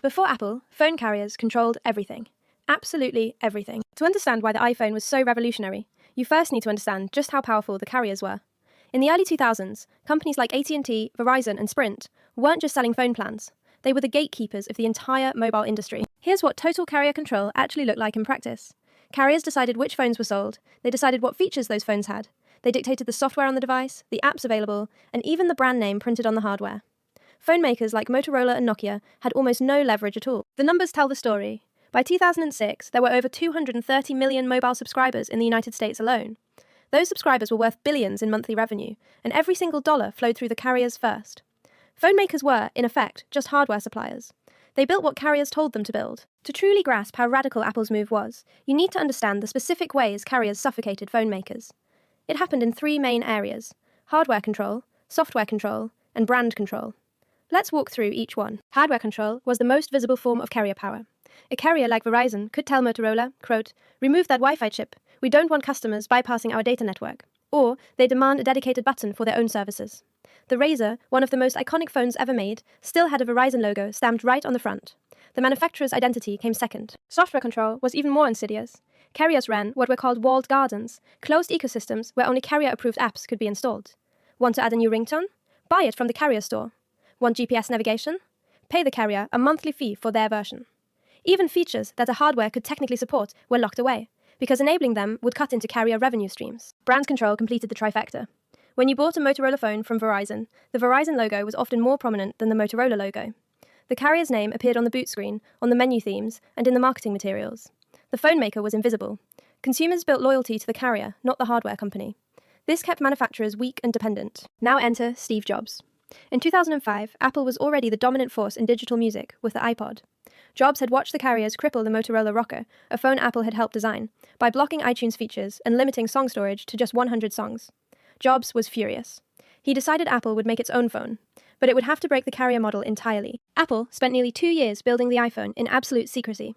Before Apple, phone carriers controlled everything. Absolutely everything. To understand why the iPhone was so revolutionary, you first need to understand just how powerful the carriers were. In the early 2000s, companies like AT&T, Verizon, and Sprint weren't just selling phone plans. They were the gatekeepers of the entire mobile industry. Here's what total carrier control actually looked like in practice. Carriers decided which phones were sold, they decided what features those phones had, they dictated the software on the device, the apps available, and even the brand name printed on the hardware. Phone makers like Motorola and Nokia had almost no leverage at all. The numbers tell the story. By 2006, there were over 230 million mobile subscribers in the United States alone. Those subscribers were worth billions in monthly revenue, and every single dollar flowed through the carriers first. Phone makers were, in effect, just hardware suppliers. They built what carriers told them to build. To truly grasp how radical Apple's move was, you need to understand the specific ways carriers suffocated phone makers. It happened in three main areas: hardware control, software control, and brand control. Let's walk through each one. Hardware control was the most visible form of carrier power. A carrier like Verizon could tell Motorola, quote, "Remove that Wi-Fi chip. We don't want customers bypassing our data network." Or they demand a dedicated button for their own services. The Razr, one of the most iconic phones ever made, still had a Verizon logo stamped right on the front. The manufacturer's identity came second. Software control was even more insidious. Carriers ran what were called walled gardens, closed ecosystems where only carrier-approved apps could be installed. Want to add a new ringtone? Buy it from the carrier store. Want GPS navigation? Pay the carrier a monthly fee for their version. Even features that the hardware could technically support were locked away, because enabling them would cut into carrier revenue streams. Brand control completed the trifecta. When you bought a Motorola phone from Verizon, the Verizon logo was often more prominent than the Motorola logo. The carrier's name appeared on the boot screen, on the menu themes, and in the marketing materials. The phone maker was invisible. Consumers built loyalty to the carrier, not the hardware company. This kept manufacturers weak and dependent. Now enter Steve Jobs. In 2005, Apple was already the dominant force in digital music with the iPod. Jobs had watched the carriers cripple the Motorola Rocker, a phone Apple had helped design, by blocking iTunes features and limiting song storage to just 100 songs. Jobs was furious. He decided Apple would make its own phone, but it would have to break the carrier model entirely. Apple spent nearly 2 years building the iPhone in absolute secrecy.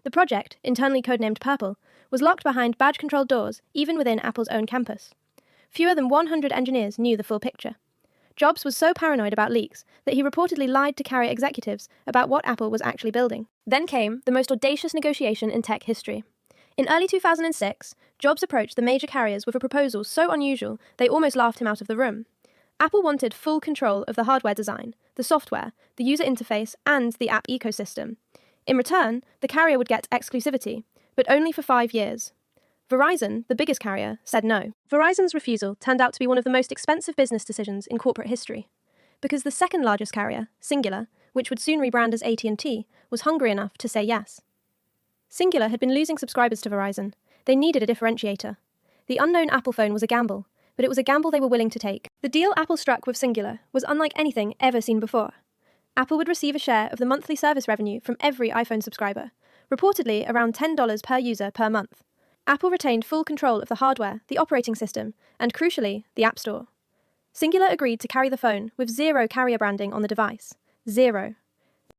The project, internally codenamed Purple, was locked behind badge-controlled doors even within Apple's own campus. Fewer than 100 engineers knew the full picture. Jobs was so paranoid about leaks that he reportedly lied to carrier executives about what Apple was actually building. Then came the most audacious negotiation in tech history. In early 2006, Jobs approached the major carriers with a proposal so unusual they almost laughed him out of the room. Apple wanted full control of the hardware design, the software, the user interface, and the app ecosystem. In return, the carrier would get exclusivity, but only for 5 years. Verizon, the biggest carrier, said no. Verizon's refusal turned out to be one of the most expensive business decisions in corporate history, because the second largest carrier, Cingular, which would soon rebrand as AT&T, was hungry enough to say yes. Cingular had been losing subscribers to Verizon. They needed a differentiator. The unknown Apple phone was a gamble, but it was a gamble they were willing to take. The deal Apple struck with Cingular was unlike anything ever seen before. Apple would receive a share of the monthly service revenue from every iPhone subscriber, reportedly around $10 per user per month. Apple retained full control of the hardware, the operating system, and crucially, the App Store. Cingular agreed to carry the phone with zero carrier branding on the device. Zero.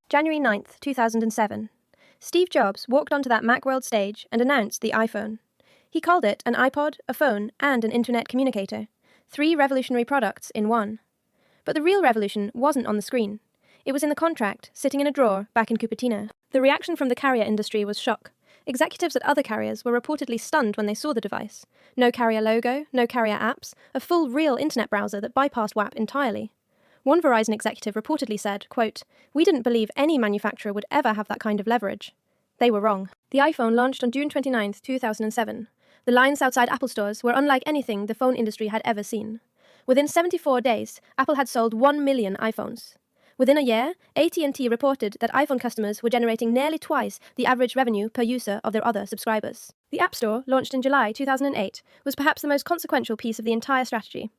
January 9th, 2007. Steve Jobs walked onto that Macworld stage and announced the iPhone. He called it an iPod, a phone, and an internet communicator. 3 revolutionary products in one. But the real revolution wasn't on the screen. It was in the contract, sitting in a drawer back in Cupertino. The reaction from the carrier industry was shock. Executives at other carriers were reportedly stunned when they saw the device. No carrier logo, no carrier apps, a full real internet browser that bypassed WAP entirely. One Verizon executive reportedly said, quote, "We didn't believe any manufacturer would ever have that kind of leverage." They were wrong. The iPhone launched on June 29, 2007. The lines outside Apple stores were unlike anything the phone industry had ever seen. Within 74 days, Apple had sold 1 million iPhones. Within a year, AT&T reported that iPhone customers were generating nearly twice the average revenue per user of their other subscribers. The App Store, launched in July 2008, was perhaps the most consequential piece of the entire strategy.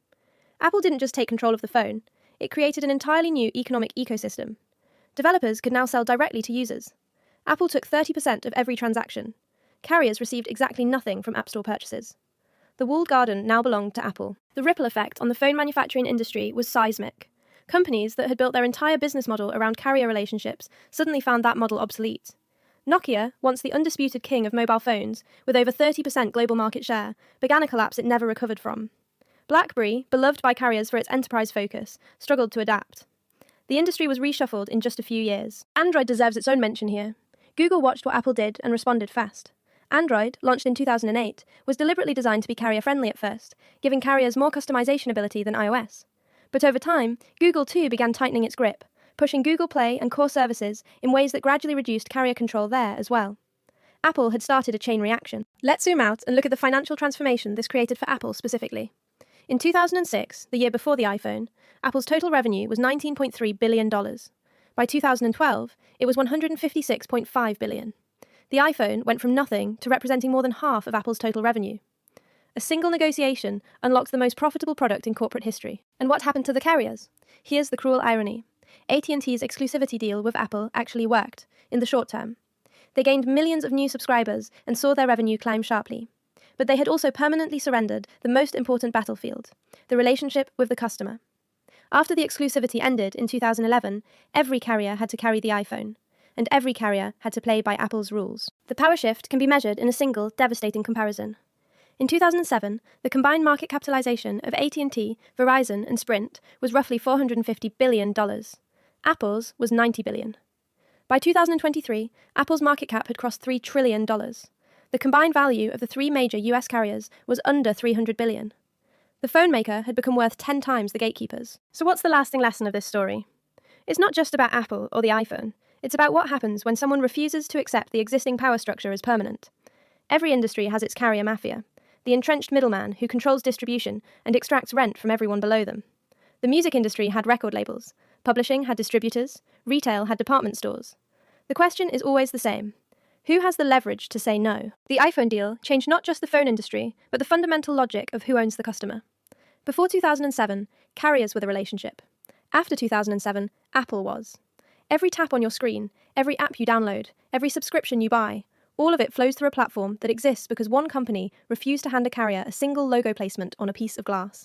Apple didn't just take control of the phone, it created an entirely new economic ecosystem. Developers could now sell directly to users. Apple took 30% of every transaction. Carriers received exactly nothing from App Store purchases. The walled garden now belonged to Apple. The ripple effect on the phone manufacturing industry was seismic. Companies that had built their entire business model around carrier relationships suddenly found that model obsolete. Nokia, once the undisputed king of mobile phones, with over 30% global market share, began a collapse it never recovered from. BlackBerry, beloved by carriers for its enterprise focus, struggled to adapt. The industry was reshuffled in just a few years. Android deserves its own mention here. Google watched what Apple did and responded fast. Android, launched in 2008, was deliberately designed to be carrier-friendly at first, giving carriers more customization ability than iOS. But over time, Google too began tightening its grip, pushing Google Play and core services in ways that gradually reduced carrier control there as well. Apple had started a chain reaction. Let's zoom out and look at the financial transformation this created for Apple specifically. In 2006, the year before the iPhone, Apple's total revenue was $19.3 billion. By 2012, it was $156.5 billion. The iPhone went from nothing to representing more than half of Apple's total revenue. A single negotiation unlocked the most profitable product in corporate history. And what happened to the carriers? Here's the cruel irony. AT&T's exclusivity deal with Apple actually worked, in the short term. They gained millions of new subscribers and saw their revenue climb sharply. But they had also permanently surrendered the most important battlefield, the relationship with the customer. After the exclusivity ended in 2011, every carrier had to carry the iPhone, and every carrier had to play by Apple's rules. The power shift can be measured in a single, devastating comparison. In 2007, the combined market capitalization of AT&T, Verizon, and Sprint was roughly $450 billion. Apple's was $90 billion. By 2023, Apple's market cap had crossed $3 trillion. The combined value of the three major US carriers was under $300 billion. The phone maker had become worth 10 times the gatekeepers. So what's the lasting lesson of this story? It's not just about Apple or the iPhone. It's about what happens when someone refuses to accept the existing power structure as permanent. Every industry has its carrier mafia, the entrenched middleman who controls distribution and extracts rent from everyone below them. The music industry had record labels, publishing had distributors, retail had department stores. The question is always the same. Who has the leverage to say no? The iPhone deal changed not just the phone industry, but the fundamental logic of who owns the customer. Before 2007, carriers were the relationship. After 2007, Apple was. Every tap on your screen, every app you download, every subscription you buy, all of it flows through a platform that exists because one company refused to hand a carrier a single logo placement on a piece of glass.